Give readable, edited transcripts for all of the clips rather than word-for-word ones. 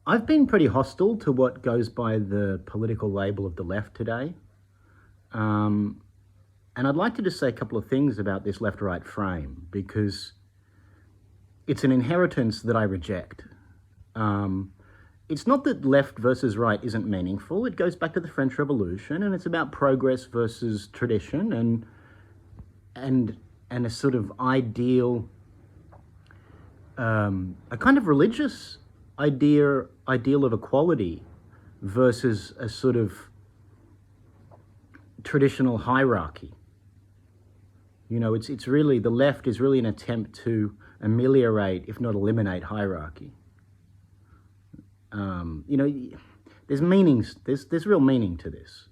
I've been pretty hostile to what goes by the political label of the left today. Um, and I'd like to just say a couple of things about this left-right frame because it's an inheritance that I reject. Um, it's not that left versus right isn't meaningful. It goes back to the French Revolution, and it's about progress versus tradition and a sort of ideal, a kind of religious ideal of equality versus a sort of traditional hierarchy. You know, it's really, the left is really an attempt to ameliorate, if not eliminate, hierarchy. You know, there's meanings, there's real meaning to this.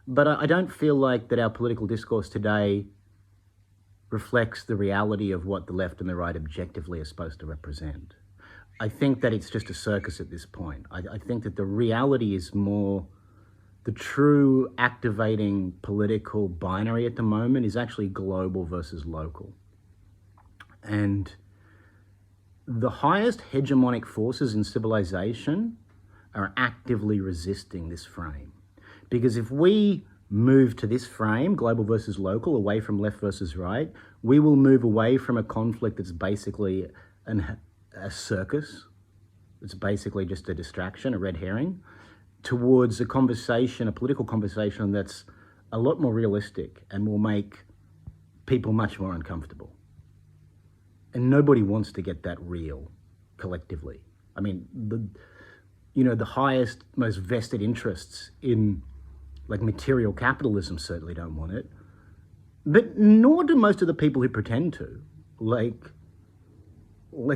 But I don't feel like that our political discourse today reflects the reality of what the left and the right objectively are supposed to represent. I think that it's just a circus at this point. I think that the reality is more, the true activating political binary at the moment is actually global versus local. And the highest hegemonic forces in civilization are actively resisting this frame. Because if we move to this frame, global versus local, away from left versus right, we will move away from a conflict that's basically a circus. It's basically just a distraction, a red herring, towards a conversation, a political conversation that's a lot more realistic and will make people much more uncomfortable. And nobody wants to get that real collectively. I mean, the highest, most vested interests in like material capitalism certainly don't want it, but nor do most of the people who pretend to. Like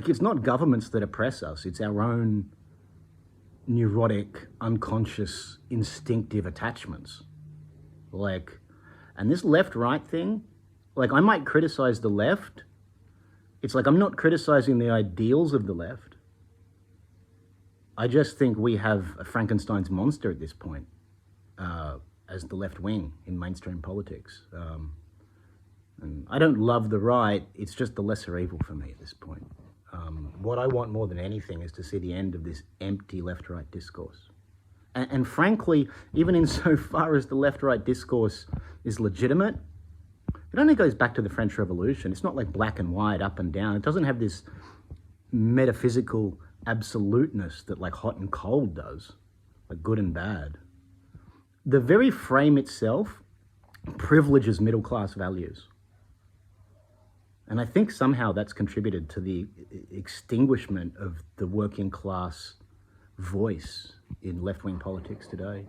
it's not governments that oppress us, it's our own neurotic, unconscious, instinctive attachments. And this left-right thing, I might criticize the left. It's like I'm not criticizing the ideals of the left. I just think we have a Frankenstein's monster at this point, as the left wing in mainstream politics. And I don't love the right, it's just the lesser evil for me at this point. What I want more than anything is to see the end of this empty left-right discourse. And frankly, even insofar as the left-right discourse is legitimate, it only goes back to the French Revolution. It's not like black and white, up and down. It doesn't have this metaphysical absoluteness that like hot and cold does, like good and bad. The very frame itself privileges middle-class values. And I think somehow that's contributed to the extinguishment of the working class voice in left-wing politics today.